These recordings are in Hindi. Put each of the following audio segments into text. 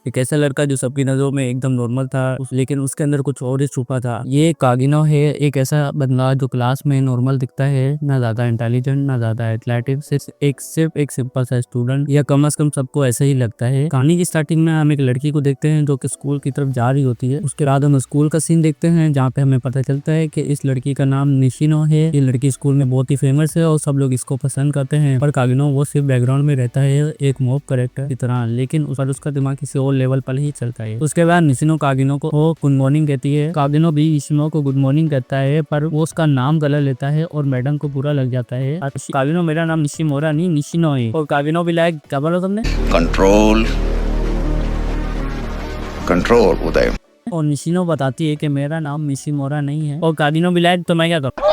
एक ऐसा लड़का जो सबकी नजरों में एकदम नॉर्मल था, लेकिन उसके अंदर कुछ और ही छुपा था। ये कागिनो है, एक ऐसा बंदा जो क्लास में नॉर्मल दिखता है, ना ज्यादा इंटेलिजेंट ना ज्यादा एथलेटिक, सिर्फ एक सिंपल सा स्टूडेंट, या कम से कम सबको ऐसा ही लगता है। कहानी की स्टार्टिंग में हम एक लड़की को देखते हैं जो कि स्कूल की तरफ जा रही होती है। उसके बाद हम स्कूल का सीन देखते हैं जहाँ पे हमें पता चलता है कि इस लड़की का नाम निशिनो है। ये लड़की स्कूल में बहुत ही फेमस है और सब लोग इसको पसंद करते हैं, पर कागिनो वो सिर्फ बैकग्राउंड में रहता है, एक मॉब कैरेक्टर की तरह, लेकिन उस पर उसका दिमाग किसी और लेवल पर ही चलता है। उसके बाद निशिनो कागिनो को गुड मॉर्निंग कहती है। कागिनो भी निशिनो को गुड मॉर्निंग कहता है, पर वो उसका नाम गलत लेता है और मैडम को बुरा लग जाता है। कागिनो, मेरा नाम निशिमोरा नहीं निशिनो है। और कागिनो भी लाइक, क्या बोला तुमने? कंट्रोल कंट्रोल उदय। और निशिनो बताती है कि मेरा नाम निशिमोरा नहीं है। और कागिनो भी लाइक, तो मैं क्या करूँ?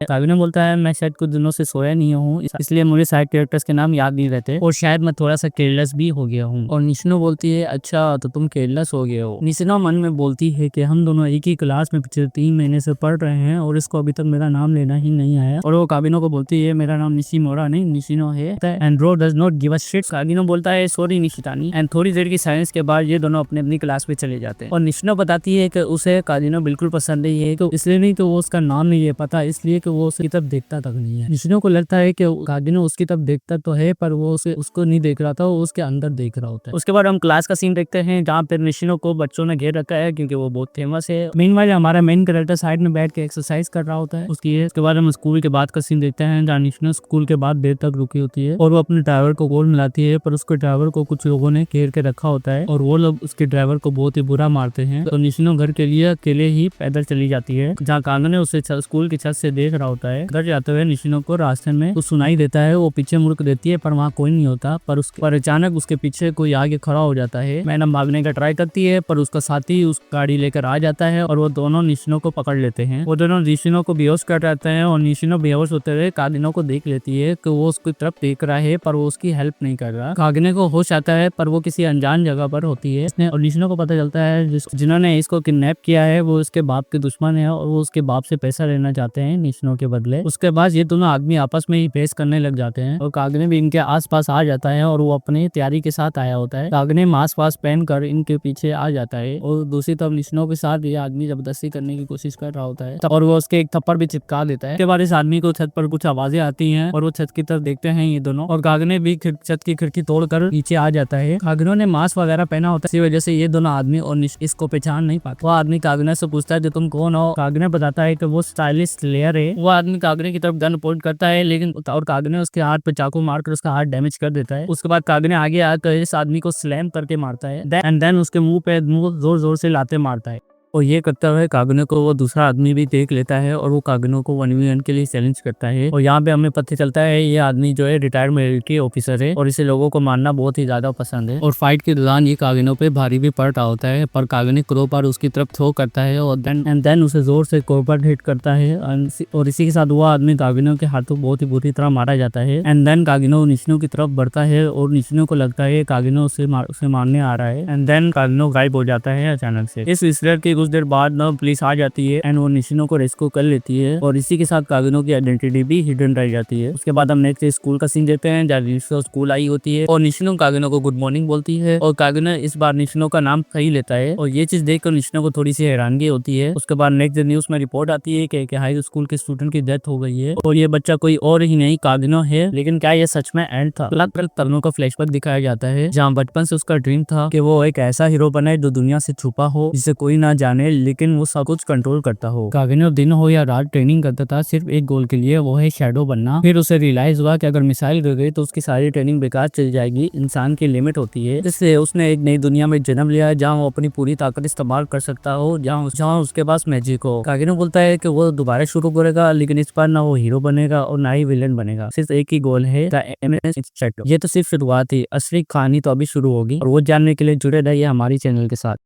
कागिनो बोलता है मैं शायद कुछ दिनों से सोया नहीं हूँ, इसलिए मुझे साइड कैरेक्टर्स के नाम याद नहीं रहते और शायद मैं थोड़ा सा केयरलेस भी हो गया हूँ। और निशिनो बोलती है अच्छा तो तुम केयरलेस हो गए हो। निशिनो मन में बोलती है कि हम दोनों एक ही क्लास में पिछले 3 महीने से पढ़ रहे हैं और इसको अभी तक मेरा नाम लेना ही नहीं आया। और वो कागिनो को बोलती है मेरा नाम निशिमोरा नहीं निशिनो है, and bro does not give a shit. Kagino बोलता है सॉरी निशितानी। एंड थोड़ी देर की साइलेंस के बाद ये दोनों अपनी अपनी क्लास में चले जाते हैं। और निशिनो बताती है कि उसे कागिनो बिल्कुल पसंद नहीं है, तो इसलिए नहीं तो वो उसका नाम नहीं ले पाता, इसलिए कि वो उसकी तरफ देखता तक नहीं है। निशिनो को लगता है कि कागिनो उसकी तरफ देखता तो है, पर वो उसको नहीं देख रहा था, वो उसके अंदर देख रहा होता है। उसके बाद हम क्लास का सीन देखते हैं जहाँ पर निशिनो को बच्चों ने घेर रखा है क्योंकि वो बहुत फेमस है। मीनवाइल हमारा मेन कैरेक्टर साइड में बैठ के एक्सरसाइज कर रहा होता है। उसके बाद हम स्कूल के बाद का सीन देखते हैं जहाँ निशिनो स्कूल के बाद देर तक रुकी होती है और वो अपने ड्राइवर को कॉल मिलाती है, पर उसके ड्राइवर को कुछ लोगों ने घेर के रखा होता है और वो लोग उसके ड्राइवर को बहुत ही बुरा मारते हैं। तो निशिनो घर के लिए अकेले ही पैदल चली जाती है, जहाँ कागिनो उसे स्कूल की छत से देख रहा होता है। घर जाते हुए निशिनो को रास्ते में कुछ सुनाई देता है, वो पीछे मुड़ के देती है पर वहाँ कोई नहीं होता, पर अचानक उसके पीछे कोई आगे खड़ा हो जाता है। मैडम भागने का ट्राई करती है पर उसका साथी उस गाड़ी लेकर आ जाता है और वो दोनों निशिनो को पकड़ लेते हैं। वो दोनों निशिनो को बेहोश कर जाते हैं और निशिनो बेहोश होते हुए कागिनो को देख लेती है कि वो उसकी तरफ देख रहा है पर वो उसकी हेल्प नहीं कर रहा। कागिनो को होश आता है पर वो किसी अनजान जगह पर होती है और निशिनो को पता चलता है जिन्होंने इसको किडनैप किया है वो उसके बाप के दुश्मन है और वो उसके बाप से पैसा लेना चाहते हैं निशिनो के बदले। उसके बाद ये दोनों आदमी आपस में ही बहस करने लग जाते हैं और कागिनो भी इनके आसपास आ जाता है और वो अपनी तैयारी के साथ आया होता है। कागिनो मास्क वास्क पहन कर इनके पीछे आ जाता है और दूसरी तरफ निशिनो के साथ ये आदमी जबरदस्ती करने की कोशिश कर रहा होता है और वो उसके एक थप्पड़ भी चिपका देता है। उसके बाद इस आदमी को छत पर कुछ आवाजें आती हैं और वो छत की तरफ देखते हैं ये दोनों, और कागिनो भी छत की खिड़की तोड़कर नीचे आ जाता है। कागिनो ने मास्क वगैरह पहना होता है, इसी वजह से ये दोनों आदमी और इसको पहचान नहीं पाते। वो आदमी कागिनो से पूछता है जो तुम कौन हो? कागिनो बताता है कि वो स्टाइलिश स्लेयर है। वो आदमी कागिनो की तरफ गन पॉइंट करता है लेकिन और कागिनो उसके हाथ पे चाकू मारकर उसका हाथ डैमेज कर देता है। उसके बाद कागिनो आगे आकर इस आदमी को स्लैम करके मारता है एंड देन उसके मुंह पे जोर जोर से लाते मारता है। और ये करता हुए कागिनो को वो दूसरा आदमी भी देख लेता है और वो कागिनो को 1v1 के लिए चैलेंज करता है। और यहाँ पे हमें पता चलता है ये आदमी जो है रिटायर्ड मिलिट्री ऑफिसर है और इसे लोगों को मारना बहुत ही ज्यादा पसंद है। और फाइट के दौरान ये कागिनो पे भारी भी पड़ रहा होता है, पर कागिनो क्रोबार उसकी तरफ थ्रो करता है और देन उसे जोर से क्रोबार हिट करता है और इसी के साथ वो आदमी कागिनो के हाथों बहुत ही बुरी तरह मारा जाता है। एंड देन कागिनो निशिनो की तरफ बढ़ता है और निशिनो को लगता है कागिनो उसे मारने आ रहा है एंड देन कागिनो गायब हो जाता है अचानक से। इस इंसिडेंट के कुछ देर बाद ना पुलिस आ जाती है एंड वो निशिनो को रेस्क्यू कर लेती है और इसी के साथ कागिनो की आइडेंटिटी भी हिडन रह जाती है। उसके बाद हम नेक्स्ट स्कूल का सीन देखते हैं जहाँ निशिनो स्कूल आई होती है और निशिनो कागिनो को गुड मॉर्निंग बोलती है और कागिनो इस बार निशिनो का नाम सही लेता है और ये चीज देखकर निशिनो को थोड़ी सी हैरानगी होती है। उसके बाद नेक्स्ट न्यूज में रिपोर्ट आती है कि हाई स्कूल के स्टूडेंट की डेथ हो गई है और ये बच्चा कोई और ही नहीं कागिनो है। लेकिन क्या ये सच में एंड था? अलग अलग तरह का फ्लैशबैक दिखाया जाता है जहाँ बचपन से उसका ड्रीम था कि वो एक ऐसा हीरो बने जो दुनिया से छुपा हो, जिसे कोई ना जाने, लेकिन वो सब कुछ कंट्रोल करता हो। कागिनो दिन हो या रात ट्रेनिंग करता था सिर्फ एक गोल के लिए, वो है शैडो बनना। फिर उसे रियलाइज हुआ कि अगर मिसाइल गिर गई तो उसकी सारी ट्रेनिंग बेकार चल जाएगी। इंसान की लिमिट होती है, इसलिए उसने एक नई दुनिया में जन्म लिया जहाँ वो अपनी पूरी ताकत इस्तेमाल कर सकता हो, जहाँ उसके पास मैजिक हो। कागिनो बोलता है कि वो दोबारा शुरू करेगा, लेकिन इस बार ना वो हीरो बनेगा और ना ही विलेन बनेगा। सिर्फ एक ही गोल है, ये तो सिर्फ शुरुआत थी, असली कहानी तो अभी शुरू होगी और वो जानने के लिए जुड़े रहिए हमारी चैनल के साथ।